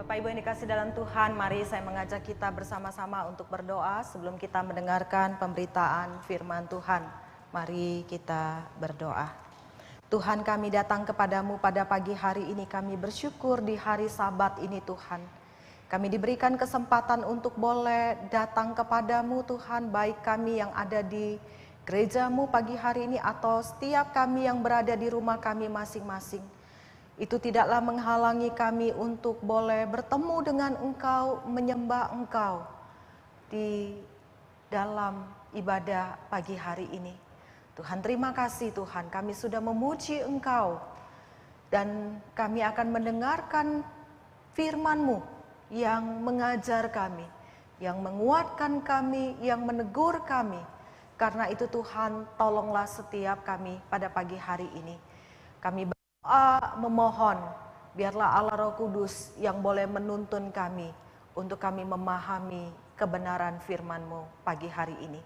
Bapak Ibu yang dikasih dalam Tuhan, mari saya mengajak kita bersama-sama untuk berdoa sebelum kita mendengarkan pemberitaan firman Tuhan. Mari kita berdoa. Tuhan, kami datang kepadamu pada pagi hari ini, kami bersyukur di hari Sabat ini Tuhan. Kami diberikan kesempatan untuk boleh datang kepadamu Tuhan, baik kami yang ada di gerejamu pagi hari ini atau setiap kami yang berada di rumah kami masing-masing. Itu tidaklah menghalangi kami untuk boleh bertemu dengan Engkau, menyembah Engkau di dalam ibadah pagi hari ini. Tuhan, terima kasih Tuhan, kami sudah memuji Engkau dan kami akan mendengarkan firman-Mu yang mengajar kami, yang menguatkan kami, yang menegur kami. Karena itu Tuhan, tolonglah setiap kami pada pagi hari ini. Kami memohon, biarlah Allah Roh Kudus yang boleh menuntun kami untuk kami memahami kebenaran firman-Mu pagi hari ini.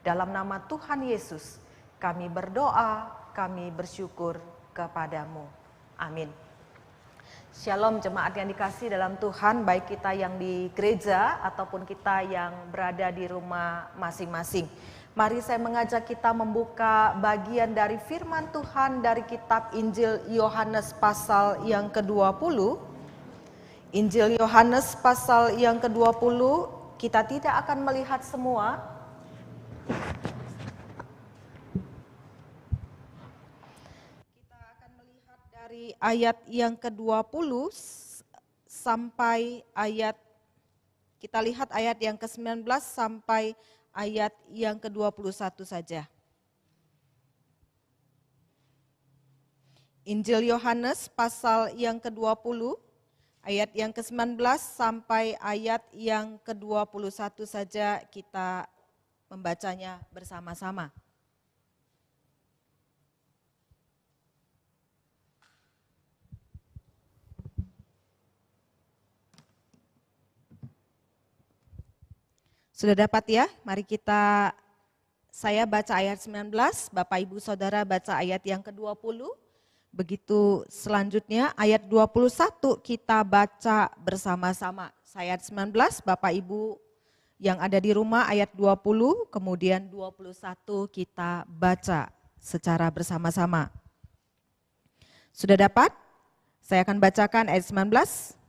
Dalam nama Tuhan Yesus, kami berdoa, kami bersyukur kepadamu. Amin. Shalom jemaat yang dikasih dalam Tuhan, baik kita yang di gereja ataupun kita yang berada di rumah masing-masing. Mari saya mengajak kita membuka bagian dari firman Tuhan dari kitab Injil Yohanes pasal yang ke-20. Injil Yohanes pasal yang ke-20, kita tidak akan melihat semua. Kita akan melihat dari ayat yang ke-20 sampai ayat, kita lihat ayat yang ke-19 sampai ayat yang ke-21 saja. Injil Yohanes pasal yang ke-20, ayat yang ke-19 sampai ayat yang ke-21 saja kita membacanya bersama-sama. Sudah dapat ya? Mari saya baca ayat 19, Bapak Ibu Saudara baca ayat yang ke-20. Begitu selanjutnya ayat 21 kita baca bersama-sama. Ayat 19, Bapak Ibu yang ada di rumah ayat 20, kemudian 21 kita baca secara bersama-sama. Sudah dapat? Saya akan bacakan ayat 19.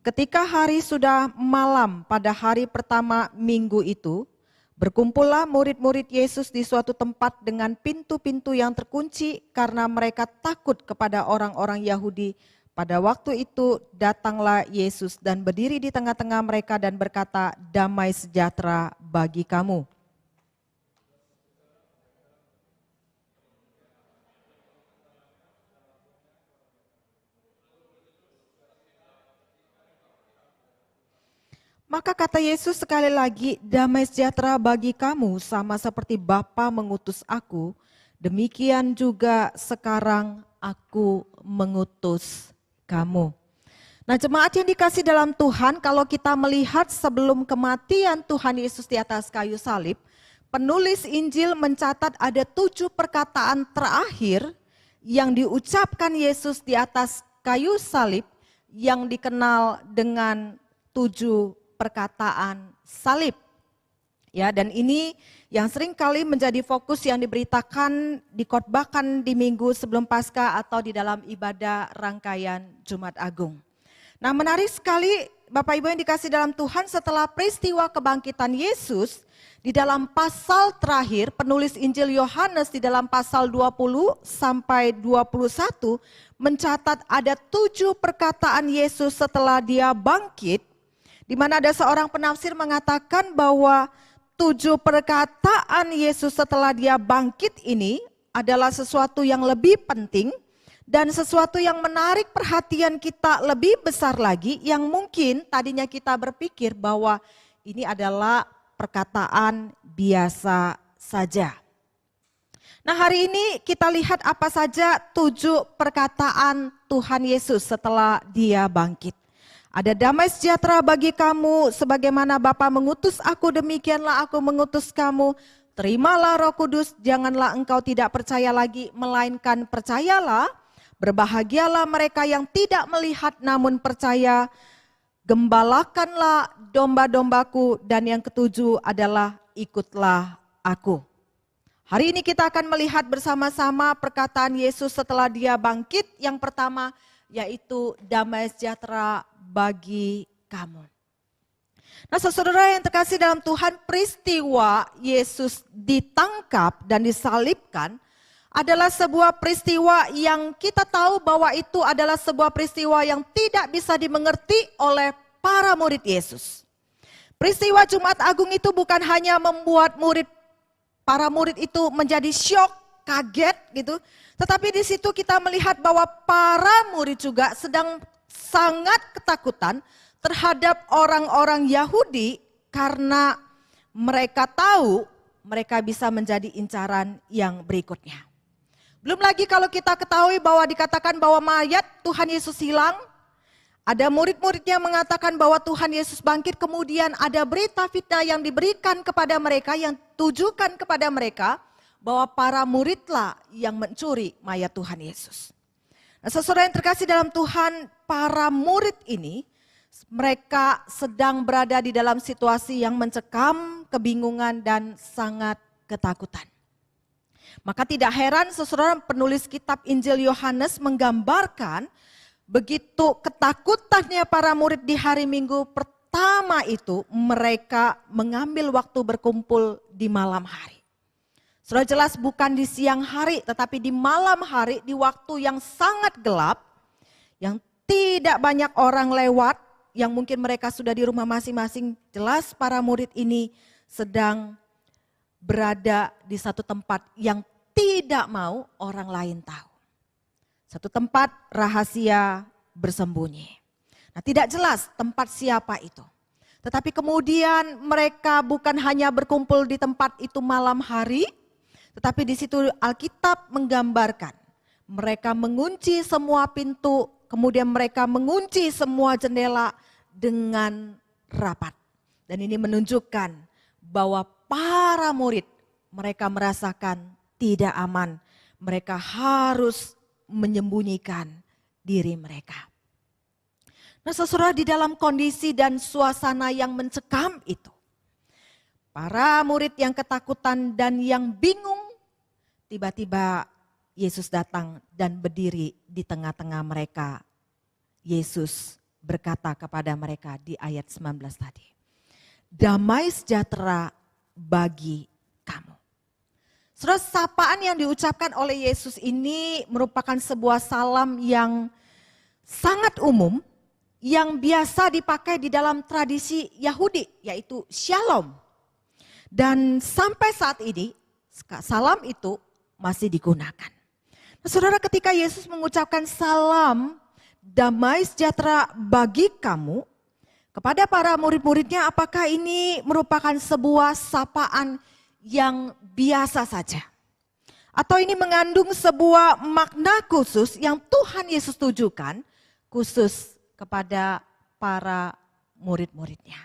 Ketika hari sudah malam pada hari pertama minggu itu, berkumpullah murid-murid Yesus di suatu tempat dengan pintu-pintu yang terkunci karena mereka takut kepada orang-orang Yahudi. Pada waktu itu datanglah Yesus dan berdiri di tengah-tengah mereka dan berkata, "Damai sejahtera bagi kamu." Maka kata Yesus sekali lagi, "Damai sejahtera bagi kamu, sama seperti Bapa mengutus aku, demikian juga sekarang aku mengutus kamu." Nah jemaat yang dikasih dalam Tuhan, kalau kita melihat sebelum kematian Tuhan Yesus di atas kayu salib, penulis Injil mencatat ada 7 perkataan terakhir yang diucapkan Yesus di atas kayu salib yang dikenal dengan 7 perkataan salib. Ya, dan ini yang sering kali menjadi fokus yang diberitakan, dikhotbahkan di minggu sebelum Paskah atau di dalam ibadah rangkaian Jumat Agung. Nah, menarik sekali Bapak Ibu yang dikasih dalam Tuhan, setelah peristiwa kebangkitan Yesus, di dalam pasal terakhir penulis Injil Yohanes di dalam pasal 20 sampai 21 mencatat ada 7 perkataan Yesus setelah dia bangkit, di mana ada seorang penafsir mengatakan bahwa 7 perkataan Yesus setelah dia bangkit ini adalah sesuatu yang lebih penting dan sesuatu yang menarik perhatian kita lebih besar lagi, yang mungkin tadinya kita berpikir bahwa ini adalah perkataan biasa saja. Nah hari ini kita lihat apa saja 7 perkataan Tuhan Yesus setelah dia bangkit. Ada damai sejahtera bagi kamu, sebagaimana Bapa mengutus aku, demikianlah aku mengutus kamu. Terimalah Roh Kudus, janganlah engkau tidak percaya lagi, melainkan percayalah Berbahagialah mereka yang tidak melihat namun percaya. Gembalakanlah domba-dombaku. Dan yang ketujuh adalah ikutlah aku. Hari ini kita akan melihat bersama-sama perkataan Yesus setelah dia bangkit. Yang pertama yaitu damai sejahtera bagi kamu. Nah, saudara yang terkasih dalam Tuhan, peristiwa Yesus ditangkap dan disalibkan adalah sebuah peristiwa yang kita tahu bahwa itu adalah sebuah peristiwa yang tidak bisa dimengerti oleh para murid Yesus. Peristiwa Jumat Agung itu bukan hanya membuat para murid itu menjadi syok, kaget gitu. Tetapi di situ kita melihat bahwa para murid juga sedang sangat ketakutan terhadap orang-orang Yahudi karena mereka tahu mereka bisa menjadi incaran yang berikutnya. Belum lagi kalau kita ketahui bahwa dikatakan bahwa mayat Tuhan Yesus hilang. Ada murid-muridnya mengatakan bahwa Tuhan Yesus bangkit, kemudian ada berita fitnah yang diberikan kepada mereka, yang tujukan kepada mereka bahwa para muridlah yang mencuri mayat Tuhan Yesus. Nah, saudara yang terkasih dalam Tuhan, para murid ini mereka sedang berada di dalam situasi yang mencekam, kebingungan dan sangat ketakutan. Maka tidak heran saudara penulis kitab Injil Yohanes menggambarkan begitu ketakutannya para murid di hari Minggu pertama itu, mereka mengambil waktu berkumpul di malam hari. Sudah jelas bukan di siang hari, tetapi di malam hari, di waktu yang sangat gelap, yang tidak banyak orang lewat, yang mungkin mereka sudah di rumah masing-masing. Jelas para murid ini sedang berada di satu tempat yang tidak mau orang lain tahu. Satu tempat rahasia bersembunyi. Nah, tidak jelas tempat siapa itu. Tetapi kemudian mereka bukan hanya berkumpul di tempat itu malam hari, tetapi di situ Alkitab menggambarkan mereka mengunci semua pintu, kemudian mereka mengunci semua jendela dengan rapat. Dan ini menunjukkan bahwa para murid mereka merasakan tidak aman. Mereka harus menyembunyikan diri mereka. Nah, saudara, di dalam kondisi dan suasana yang mencekam itu, para murid yang ketakutan dan yang bingung, tiba-tiba Yesus datang dan berdiri di tengah-tengah mereka. Yesus berkata kepada mereka di ayat 19 tadi, damai sejahtera bagi kamu. Saudara, sapaan yang diucapkan oleh Yesus ini merupakan sebuah salam yang sangat umum, yang biasa dipakai di dalam tradisi Yahudi, yaitu shalom. Dan sampai saat ini, salam itu masih digunakan. Nah, saudara, ketika Yesus mengucapkan salam, damai sejahtera bagi kamu, kepada para murid-muridnya, apakah ini merupakan sebuah sapaan yang biasa saja? Atau ini mengandung sebuah makna khusus yang Tuhan Yesus tujukan khusus kepada para murid-muridnya?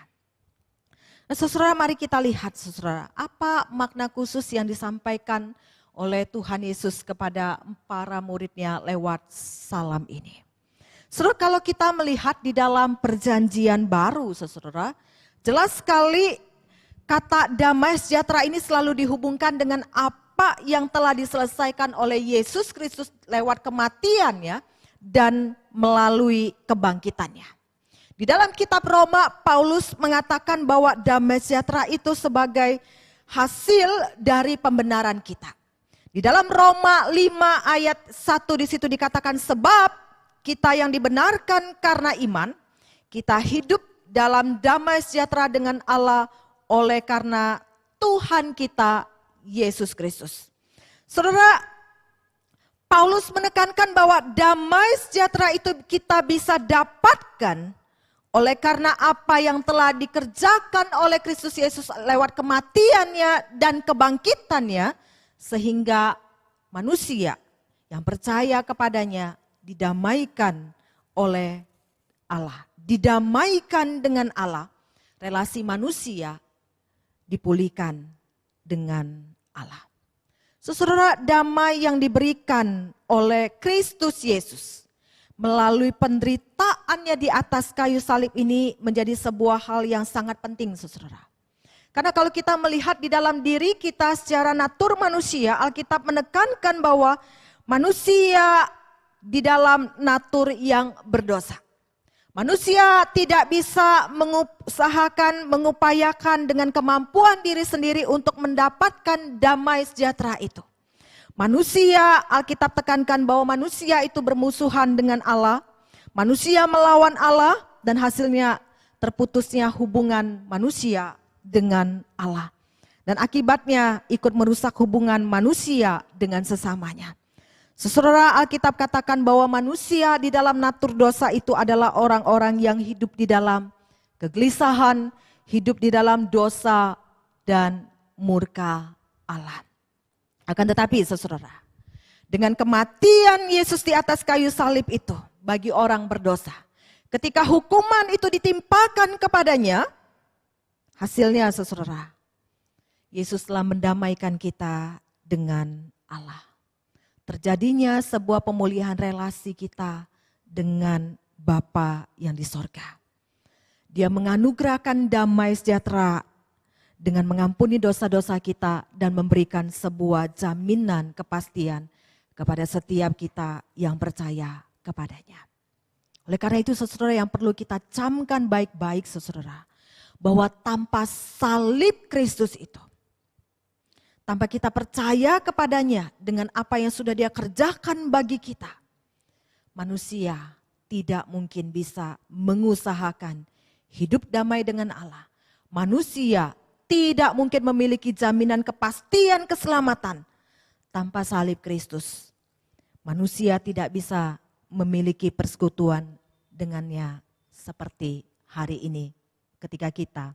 Nah, saudara, mari kita lihat saudara, apa makna khusus yang disampaikan oleh Tuhan Yesus kepada para muridnya lewat salam ini. Saudara, kalau kita melihat di dalam perjanjian baru saudara, jelas sekali kata damai sejahtera ini selalu dihubungkan dengan apa yang telah diselesaikan oleh Yesus Kristus lewat kematiannya dan melalui kebangkitannya. Di dalam kitab Roma, Paulus mengatakan bahwa damai sejahtera itu sebagai hasil dari pembenaran kita. Di dalam Roma 5 ayat 1 di situ dikatakan, sebab kita yang dibenarkan karena iman, kita hidup dalam damai sejahtera dengan Allah oleh karena Tuhan kita Yesus Kristus. Saudara, Paulus menekankan bahwa damai sejahtera itu kita bisa dapatkan oleh karena apa yang telah dikerjakan oleh Kristus Yesus lewat kematiannya dan kebangkitannya, sehingga manusia yang percaya kepadanya didamaikan oleh Allah. Didamaikan dengan Allah, relasi manusia dipulihkan dengan Allah. Saudara, damai yang diberikan oleh Kristus Yesus melalui penderitaannya di atas kayu salib ini menjadi sebuah hal yang sangat penting, saudara. Karena kalau kita melihat di dalam diri kita secara natur manusia, Alkitab menekankan bahwa manusia di dalam natur yang berdosa. Manusia tidak bisa mengupayakan dengan kemampuan diri sendiri untuk mendapatkan damai sejahtera itu. Manusia, Alkitab tekankan bahwa manusia itu bermusuhan dengan Allah. Manusia melawan Allah dan hasilnya terputusnya hubungan manusia dengan Allah. Dan akibatnya ikut merusak hubungan manusia dengan sesamanya. Saudara, Alkitab katakan bahwa manusia di dalam natur dosa itu adalah orang-orang yang hidup di dalam kegelisahan, hidup di dalam dosa dan murka Allah. Akan tetapi saudara, dengan kematian Yesus di atas kayu salib itu bagi orang berdosa, ketika hukuman itu ditimpakan kepadanya, hasilnya saudara, Yesus telah mendamaikan kita dengan Allah. Terjadinya sebuah pemulihan relasi kita dengan Bapa yang di sorga. Dia menganugerahkan damai sejahtera dengan mengampuni dosa-dosa kita dan memberikan sebuah jaminan kepastian kepada setiap kita yang percaya kepadanya. Oleh karena itu saudara, yang perlu kita camkan baik-baik saudara, bahwa tanpa salib Kristus itu, tanpa kita percaya kepadanya dengan apa yang sudah dia kerjakan bagi kita, manusia tidak mungkin bisa mengusahakan hidup damai dengan Allah. Manusia tidak mungkin memiliki jaminan kepastian keselamatan tanpa salib Kristus. Manusia tidak bisa memiliki persekutuan dengannya seperti hari ini ketika kita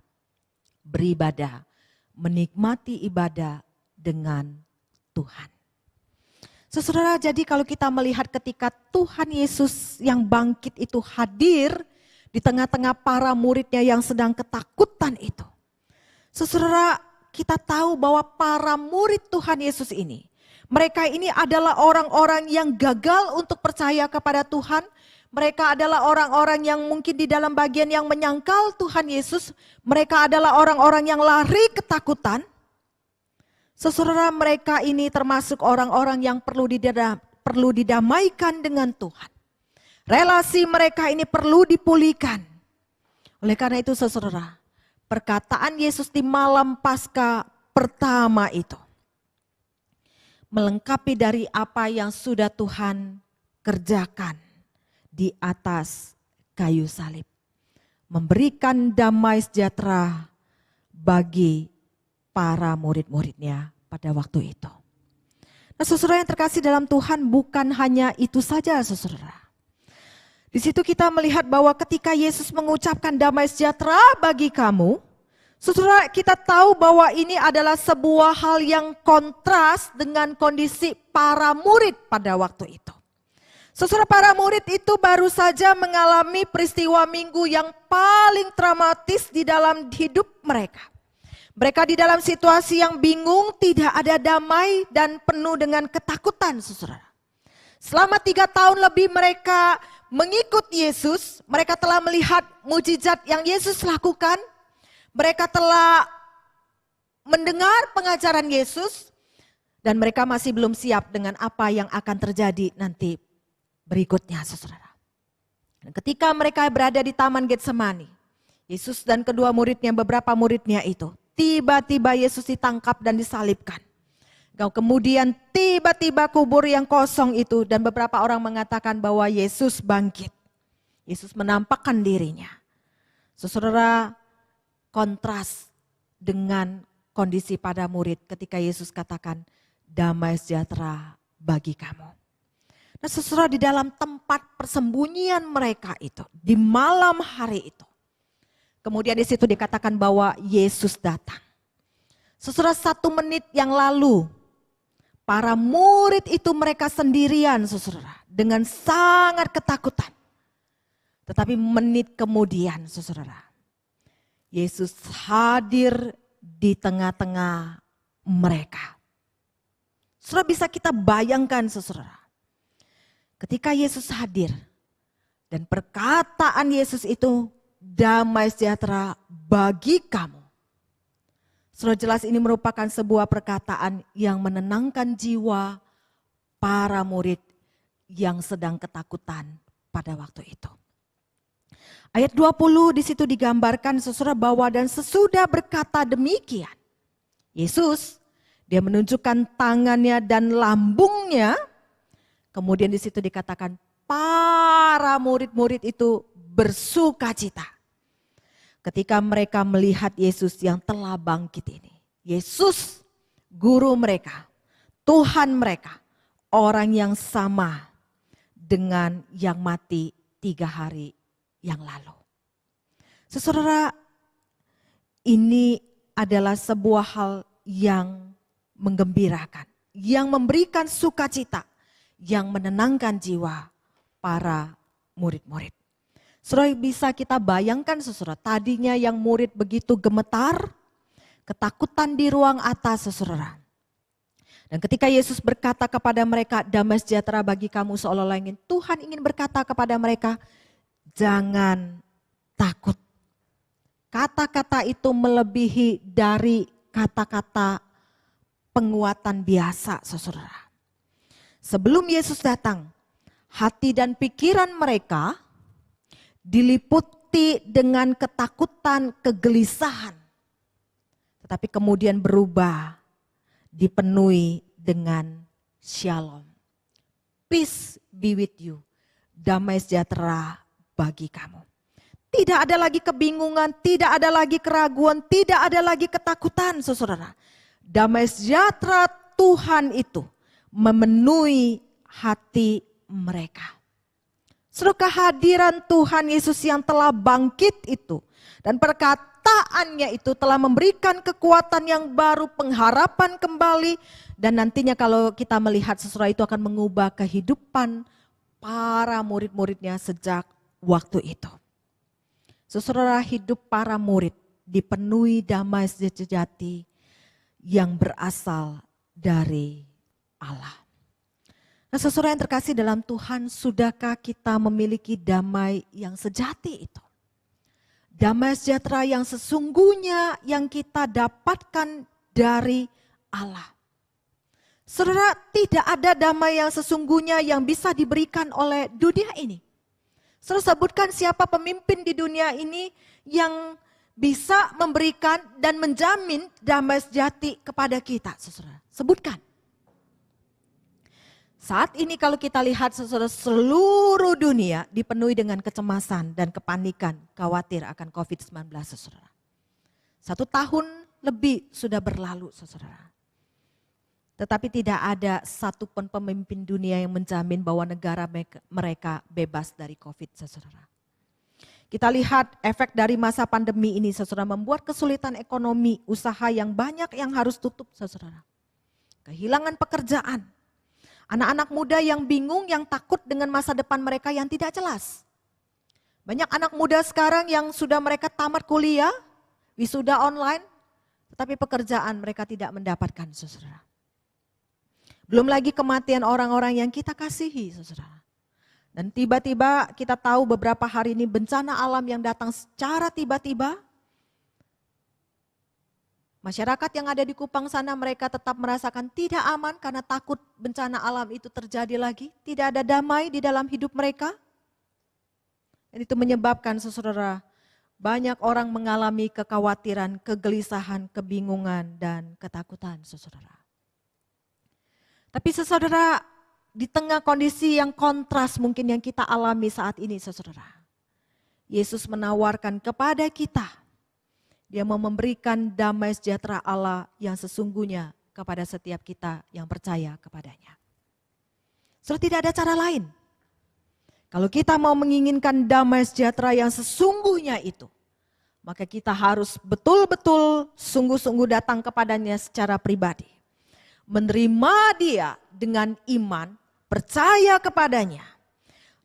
beribadah, menikmati ibadah dengan Tuhan. Saudara, jadi kalau kita melihat ketika Tuhan Yesus yang bangkit itu hadir di tengah-tengah para muridnya yang sedang ketakutan itu. Saudara, kita tahu bahwa para murid Tuhan Yesus ini, mereka ini adalah orang-orang yang gagal untuk percaya kepada Tuhan. Mereka adalah orang-orang yang mungkin di dalam bagian yang menyangkal Tuhan Yesus. Mereka adalah orang-orang yang lari ketakutan. Saudara, mereka ini termasuk orang-orang yang perlu didamaikan dengan Tuhan. Relasi mereka ini perlu dipulihkan. Oleh karena itu saudara, perkataan Yesus di malam Paskah pertama itu melengkapi dari apa yang sudah Tuhan kerjakan di atas kayu salib. Memberikan damai sejahtera bagi para murid-muridnya pada waktu itu. Nah saudara yang terkasih dalam Tuhan, bukan hanya itu saja saudara. Di situ kita melihat bahwa ketika Yesus mengucapkan damai sejahtera bagi kamu, saudara, kita tahu bahwa ini adalah sebuah hal yang kontras dengan kondisi para murid pada waktu itu. Saudara, para murid itu baru saja mengalami peristiwa minggu yang paling traumatis di dalam hidup mereka. Mereka di dalam situasi yang bingung, tidak ada damai dan penuh dengan ketakutan, saudara. Selama 3 tahun lebih mereka mengikut Yesus, mereka telah melihat mujizat yang Yesus lakukan. Mereka telah mendengar pengajaran Yesus dan mereka masih belum siap dengan apa yang akan terjadi nanti berikutnya, saudara. Dan ketika mereka berada di Taman Getsemani, Yesus dan kedua muridnya, beberapa muridnya itu, tiba-tiba Yesus ditangkap dan disalibkan. Kemudian tiba-tiba kubur yang kosong itu dan beberapa orang mengatakan bahwa Yesus bangkit. Yesus menampakkan dirinya. Saudara, kontras dengan kondisi pada murid ketika Yesus katakan damai sejahtera bagi kamu. Nah saudara, di dalam tempat persembunyian mereka itu, di malam hari itu, kemudian di situ dikatakan bahwa Yesus datang. Saudara, 1 menit yang lalu, para murid itu mereka sendirian saudara, dengan sangat ketakutan. Tetapi menit kemudian saudara, Yesus hadir di tengah-tengah mereka. Saudara, bisa kita bayangkan saudara, Ketika Yesus hadir dan perkataan Yesus itu damai sejahtera bagi kamu. Sudah jelas ini merupakan sebuah perkataan yang menenangkan jiwa para murid yang sedang ketakutan pada waktu itu. Ayat 20 di situ digambarkan saudara bahwa dan sesudah berkata demikian, Yesus dia menunjukkan tangannya dan lambungnya. Kemudian di situ dikatakan para murid-murid itu bersukacita ketika mereka melihat Yesus yang telah bangkit ini. Yesus guru mereka, Tuhan mereka, orang yang sama dengan yang mati 3 hari yang lalu. Saudara, ini adalah sebuah hal yang menggembirakan, yang memberikan sukacita, yang menenangkan jiwa para murid-murid. Saudara, bisa kita bayangkan saudara, tadinya yang murid begitu gemetar, ketakutan di ruang atas saudara. Dan ketika Yesus berkata kepada mereka, damai sejahtera bagi kamu, seolah-olah Tuhan ingin berkata kepada mereka, jangan takut. Kata-kata itu melebihi dari kata-kata penguatan biasa, saudara. Sebelum Yesus datang, hati dan pikiran mereka diliputi dengan ketakutan, kegelisahan. Tetapi kemudian berubah, dipenuhi dengan shalom. Peace be with you. Damai sejahtera bagi kamu. Tidak ada lagi kebingungan, tidak ada lagi keraguan, tidak ada lagi ketakutan, saudara. Damai sejahtera Tuhan itu memenuhi hati mereka. Seluruh kehadiran Tuhan Yesus yang telah bangkit itu dan perkataannya itu telah memberikan kekuatan yang baru, pengharapan kembali, dan nantinya kalau kita melihat sesuatu itu akan mengubah kehidupan para murid-muridnya sejak waktu itu. Saudara, hidup para murid dipenuhi damai sejati yang berasal dari Allah. Nah, saudara yang terkasih dalam Tuhan, sudahkah kita memiliki damai yang sejati itu? Damai sejahtera yang sesungguhnya yang kita dapatkan dari Allah. Saudara, tidak ada damai yang sesungguhnya yang bisa diberikan oleh dunia ini. Saudara, sebutkan siapa pemimpin di dunia ini yang bisa memberikan dan menjamin damai sejati kepada kita, saudara. Sebutkan. Saat ini kalau kita lihat saudara, seluruh dunia dipenuhi dengan kecemasan dan kepanikan, khawatir akan COVID-19, saudara. 1 tahun lebih sudah berlalu, saudara. Tetapi tidak ada satupun pemimpin dunia yang menjamin bahwa negara mereka bebas dari COVID, saudara. Kita lihat efek dari masa pandemi ini, saudara, membuat kesulitan ekonomi, usaha yang banyak yang harus tutup, saudara. Kehilangan pekerjaan. Anak-anak muda yang bingung, yang takut dengan masa depan mereka yang tidak jelas. Banyak anak muda sekarang yang sudah mereka tamat kuliah, wisuda online, tetapi pekerjaan mereka tidak mendapatkan, saudara. Belum lagi kematian orang-orang yang kita kasihi, saudara. Dan tiba-tiba kita tahu beberapa hari ini bencana alam yang datang secara tiba-tiba. Masyarakat yang ada di Kupang sana mereka tetap merasakan tidak aman karena takut bencana alam itu terjadi lagi. Tidak ada damai di dalam hidup mereka. Dan itu menyebabkan, saudara, banyak orang mengalami kekhawatiran, kegelisahan, kebingungan, dan ketakutan, saudara. Tapi saudara, di tengah kondisi yang kontras mungkin yang kita alami saat ini, saudara, Yesus menawarkan kepada kita, Dia mau memberikan damai sejahtera Allah yang sesungguhnya kepada setiap kita yang percaya kepadanya. Saudara, tidak ada cara lain. Kalau kita mau menginginkan damai sejahtera yang sesungguhnya itu, maka kita harus betul-betul sungguh-sungguh datang kepadanya secara pribadi. Menerima Dia dengan iman, percaya kepadanya.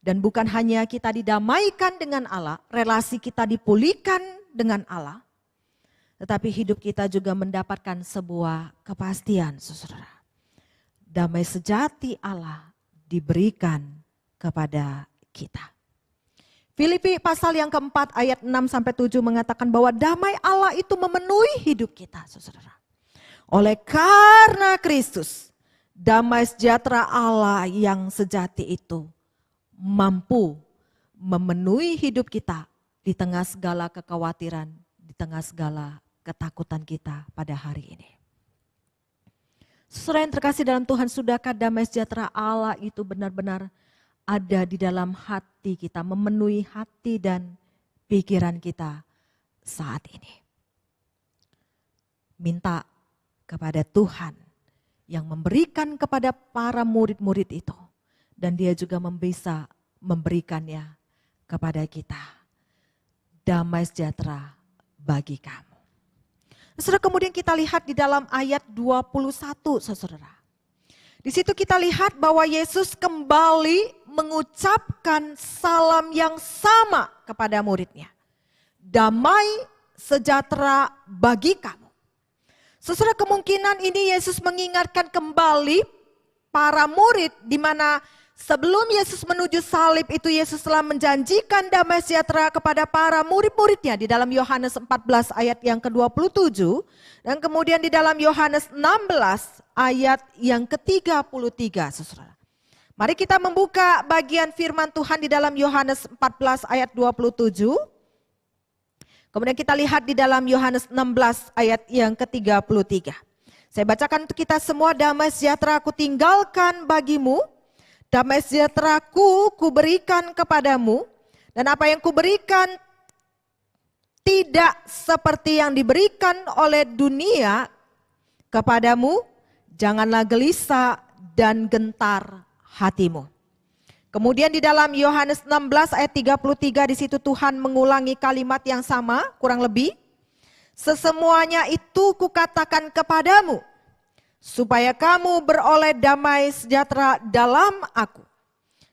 Dan bukan hanya kita didamaikan dengan Allah, relasi kita dipulihkan dengan Allah, tetapi hidup kita juga mendapatkan sebuah kepastian, saudara. Damai sejati Allah diberikan kepada kita. Filipi pasal yang keempat ayat 6-7 mengatakan bahwa damai Allah itu memenuhi hidup kita, saudara. Oleh karena Kristus, damai sejahtera Allah yang sejati itu mampu memenuhi hidup kita di tengah segala kekhawatiran, di tengah segala ketakutan kita pada hari ini. Saudara yang terkasih dalam Tuhan, sudahkah damai sejahtera Allah itu benar-benar ada di dalam hati kita, memenuhi hati dan pikiran kita saat ini? Minta kepada Tuhan yang memberikan kepada para murid-murid itu, dan dia juga bisa memberikannya kepada kita. Damai sejahtera bagi kamu. Saudara, kemudian kita lihat di dalam ayat 21, saudara. Di situ kita lihat bahwa Yesus kembali mengucapkan salam yang sama kepada muridnya. Damai sejahtera bagi kamu. Saudara, kemungkinan ini Yesus mengingatkan kembali para murid di mana sebelum Yesus menuju salib itu Yesus telah menjanjikan damai sejahtera kepada para murid-muridnya di dalam Yohanes 14 ayat yang ke-27 dan kemudian di dalam Yohanes 16 ayat yang ke-33, saudara. Mari kita membuka bagian firman Tuhan di dalam Yohanes 14 ayat 27. Kemudian kita lihat di dalam Yohanes 16 ayat yang ke-33. Saya bacakan untuk kita semua. Damai sejahtera aku tinggalkan bagimu, damai sejahteraku kuberikan kepadamu, dan apa yang kuberikan tidak seperti yang diberikan oleh dunia kepadamu. Janganlah gelisah dan gentar hatimu. Kemudian di dalam Yohanes 16 ayat 33 di situ Tuhan mengulangi kalimat yang sama kurang lebih. Sesemuanya itu kukatakan kepadamu, supaya kamu beroleh damai sejahtera dalam aku.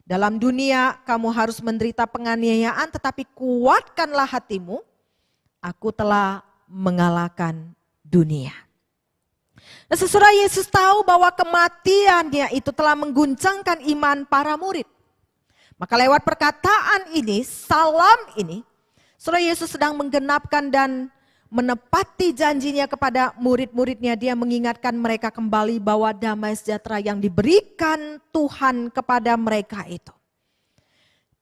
Dalam dunia kamu harus menderita penganiayaan, tetapi kuatkanlah hatimu. Aku telah mengalahkan dunia. Nah, saudara, Yesus tahu bahwa kematiannya itu telah mengguncangkan iman para murid. Maka lewat perkataan ini, salam ini, saudara, Yesus sedang menggenapkan dan menepati janjinya kepada murid-muridnya. Dia mengingatkan mereka kembali bahwa damai sejahtera yang diberikan Tuhan kepada mereka itu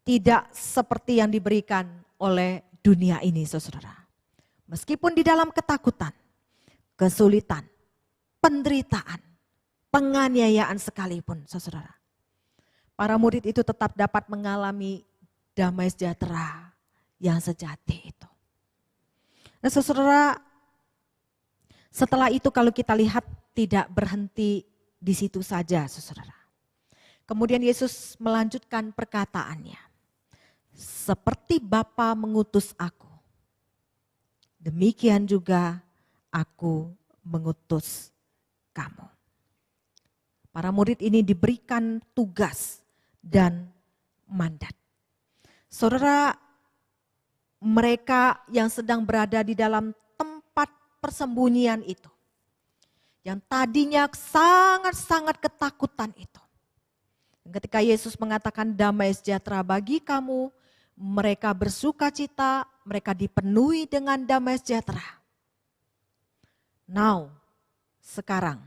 tidak seperti yang diberikan oleh dunia ini, saudara. Meskipun di dalam ketakutan, kesulitan, penderitaan, penganiayaan sekalipun, saudara, para murid itu tetap dapat mengalami damai sejahtera yang sejati itu. Nah, saudara, setelah itu kalau kita lihat tidak berhenti di situ saja, saudara. Kemudian Yesus melanjutkan perkataannya. Seperti Bapa mengutus aku, demikian juga aku mengutus kamu. Para murid ini diberikan tugas dan mandat. Saudara, mereka yang sedang berada di dalam tempat persembunyian itu, yang tadinya sangat-sangat ketakutan itu. Ketika Yesus mengatakan damai sejahtera bagi kamu, mereka bersuka cita, mereka dipenuhi dengan damai sejahtera. Now, sekarang,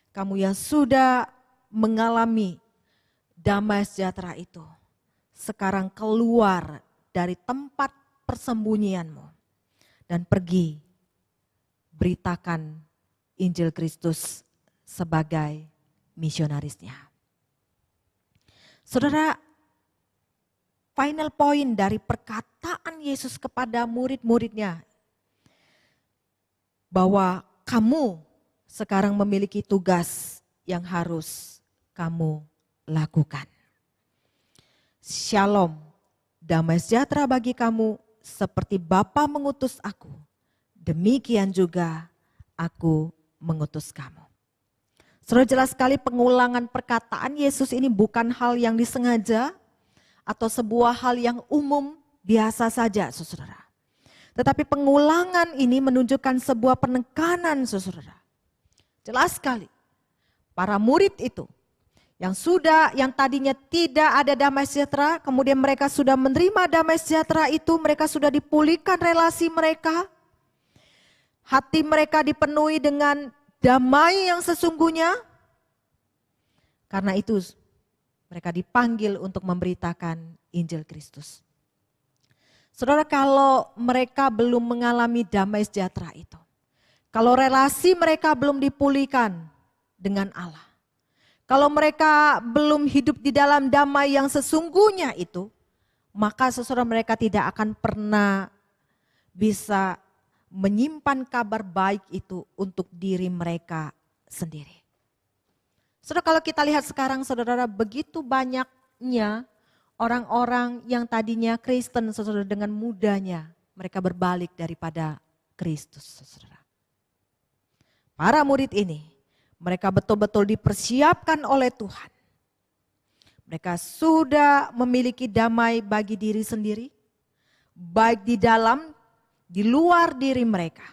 kamu yang sudah mengalami damai sejahtera itu, sekarang keluar dari tempat persembunyianmu dan pergi beritakan Injil Kristus sebagai misionarisnya. Saudara, final point dari perkataan Yesus kepada murid-muridnya bahwa kamu sekarang memiliki tugas yang harus kamu lakukan. Shalom, damai sejahtera bagi kamu seperti Bapa mengutus aku, demikian juga aku mengutus kamu. Saudara, jelas sekali pengulangan perkataan Yesus ini bukan hal yang disengaja atau sebuah hal yang umum biasa saja, saudara. Tetapi pengulangan ini menunjukkan sebuah penekanan, saudara. Jelas sekali, para murid itu Yang tadinya tidak ada damai sejahtera, kemudian mereka sudah menerima damai sejahtera itu, mereka sudah dipulihkan relasi mereka. Hati mereka dipenuhi dengan damai yang sesungguhnya. Karena itu mereka dipanggil untuk memberitakan Injil Kristus. Saudara, kalau mereka belum mengalami damai sejahtera itu, kalau relasi mereka belum dipulihkan dengan Allah, kalau mereka belum hidup di dalam damai yang sesungguhnya itu, maka saudara mereka tidak akan pernah bisa menyimpan kabar baik itu untuk diri mereka sendiri. Saudara, kalau kita lihat sekarang saudara, begitu banyaknya orang-orang yang tadinya Kristen, saudara, dengan mudahnya mereka berbalik daripada Kristus, saudara. Para murid ini, mereka betul-betul dipersiapkan oleh Tuhan. Mereka sudah memiliki damai bagi diri sendiri, baik di dalam, di luar diri mereka.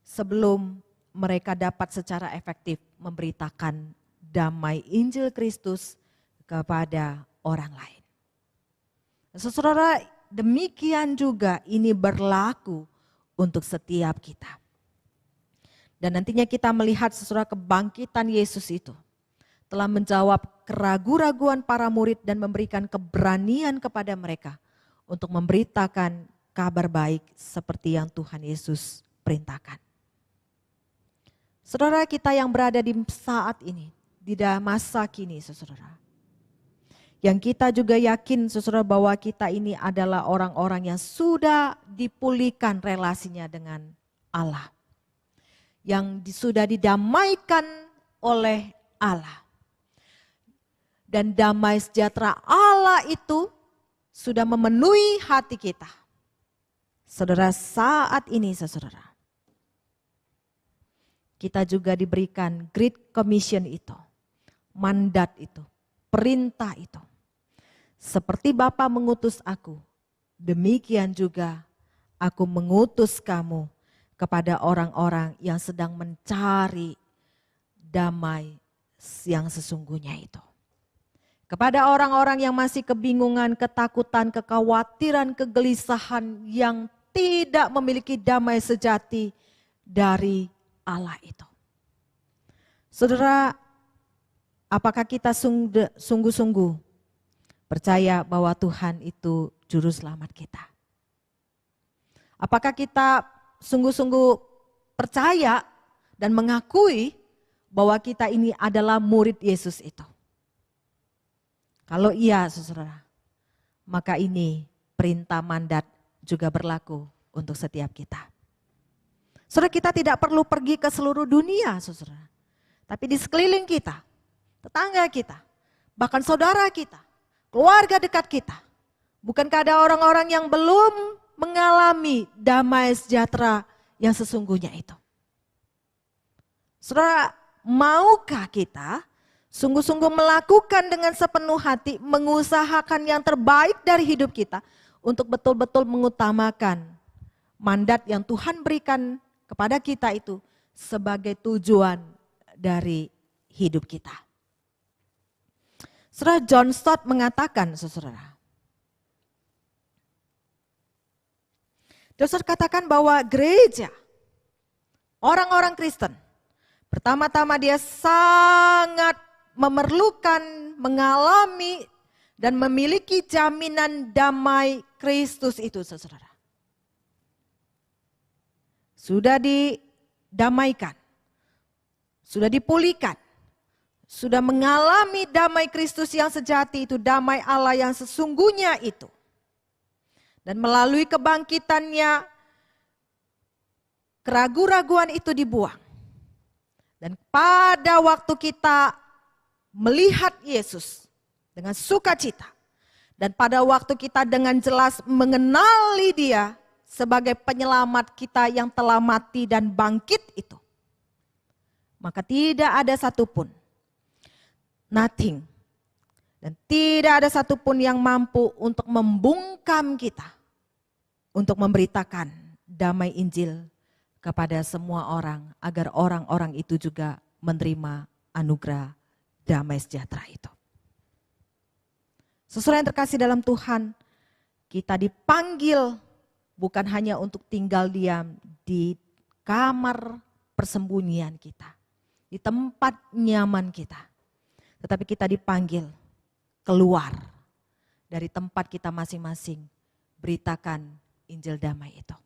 Sebelum mereka dapat secara efektif memberitakan damai Injil Kristus kepada orang lain. Saudara, demikian juga ini berlaku untuk setiap kita. Dan nantinya kita melihat saudara kebangkitan Yesus itu telah menjawab keraguan-raguan para murid dan memberikan keberanian kepada mereka untuk memberitakan kabar baik seperti yang Tuhan Yesus perintahkan. Saudara, kita yang berada di saat ini, di masa kini saudara, yang kita juga yakin saudara bahwa kita ini adalah orang-orang yang sudah dipulihkan relasinya dengan Allah, yang sudah didamaikan oleh Allah. Dan damai sejahtera Allah itu sudah memenuhi hati kita. Saudara, saat ini saudara, kita juga diberikan Great Commission itu, mandat itu, perintah itu. Seperti Bapa mengutus aku, demikian juga aku mengutus kamu kepada orang-orang yang sedang mencari damai yang sesungguhnya itu. Kepada orang-orang yang masih kebingungan, ketakutan, kekhawatiran, kegelisahan yang tidak memiliki damai sejati dari Allah itu. Saudara, apakah kita sungguh-sungguh percaya bahwa Tuhan itu juru selamat kita? Apakah kita sungguh-sungguh percaya dan mengakui bahwa kita ini adalah murid Yesus itu? Kalau iya saudara, maka ini perintah mandat juga berlaku untuk setiap kita. Saudara, kita tidak perlu pergi ke seluruh dunia saudara. Tapi di sekeliling kita, tetangga kita, bahkan saudara kita, keluarga dekat kita. Bukankah ada orang-orang yang belum mengalami damai sejahtera yang sesungguhnya itu? Saudara, maukah kita sungguh-sungguh melakukan dengan sepenuh hati, mengusahakan yang terbaik dari hidup kita untuk betul-betul mengutamakan mandat yang Tuhan berikan kepada kita itu sebagai tujuan dari hidup kita. Saudara, John Stott mengatakan, saudara, katakan bahwa gereja, orang-orang Kristen, pertama-tama dia sangat memerlukan, mengalami, dan memiliki jaminan damai Kristus itu, saudara. Sudah didamaikan, sudah dipulihkan, sudah mengalami damai Kristus yang sejati itu, damai Allah yang sesungguhnya itu. Dan melalui kebangkitannya, keraguan-raguan itu dibuang. Dan pada waktu kita melihat Yesus dengan sukacita, dan pada waktu kita dengan jelas mengenali Dia sebagai penyelamat kita yang telah mati dan bangkit itu, maka tidak ada satupun, nothing, dan tidak ada satupun yang mampu untuk membungkam kita untuk memberitakan damai Injil kepada semua orang, agar orang-orang itu juga menerima anugerah damai sejahtera itu. Saudara yang terkasih dalam Tuhan, kita dipanggil bukan hanya untuk tinggal diam di kamar persembunyian kita, di tempat nyaman kita. Tetapi kita dipanggil keluar dari tempat kita masing-masing, beritakan Injil damai itu.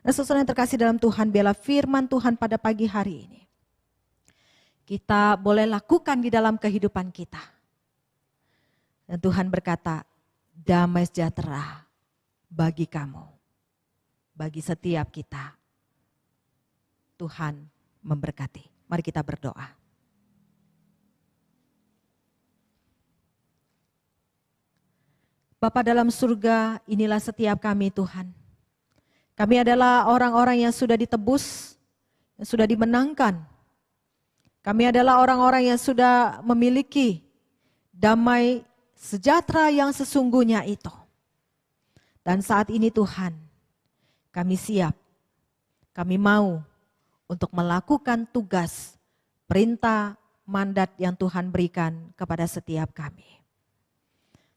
Nah, saudara yang terkasih dalam Tuhan, biarlah firman Tuhan pada pagi hari ini kita boleh lakukan di dalam kehidupan kita. Dan Tuhan berkata, damai sejahtera bagi kamu, bagi setiap kita. Tuhan memberkati. Mari kita berdoa. Bapa dalam surga, inilah setiap kami Tuhan. Kami adalah orang-orang yang sudah ditebus, yang sudah dimenangkan. Kami adalah orang-orang yang sudah memiliki damai sejahtera yang sesungguhnya itu. Dan saat ini Tuhan, kami siap, kami mau untuk melakukan tugas, perintah, mandat yang Tuhan berikan kepada setiap kami.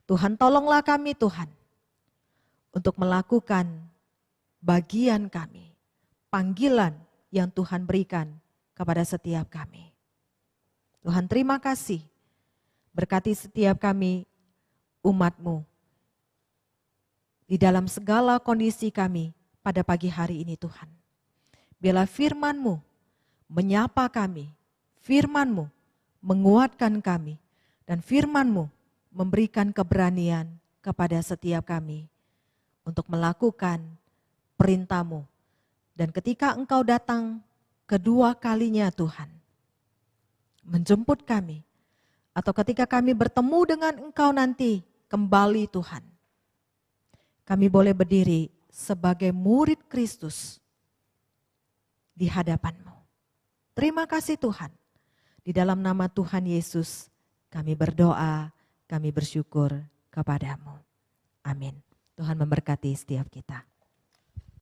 Tuhan tolonglah kami Tuhan, untuk melakukan bagian kami, panggilan yang Tuhan berikan kepada setiap kami. Tuhan terima kasih, berkati setiap kami umat-Mu di dalam segala kondisi kami pada pagi hari ini Tuhan. Biarlah firman-Mu menyapa kami, firman-Mu menguatkan kami, dan firman-Mu memberikan keberanian kepada setiap kami untuk melakukan perintah-Mu. Dan ketika Engkau datang kedua kalinya Tuhan, menjemput kami, atau ketika kami bertemu dengan Engkau nanti kembali Tuhan, kami boleh berdiri sebagai murid Kristus di hadapan-Mu. Terima kasih Tuhan. Di dalam nama Tuhan Yesus kami berdoa, kami bersyukur kepada-Mu. Amin. Tuhan memberkati setiap kita.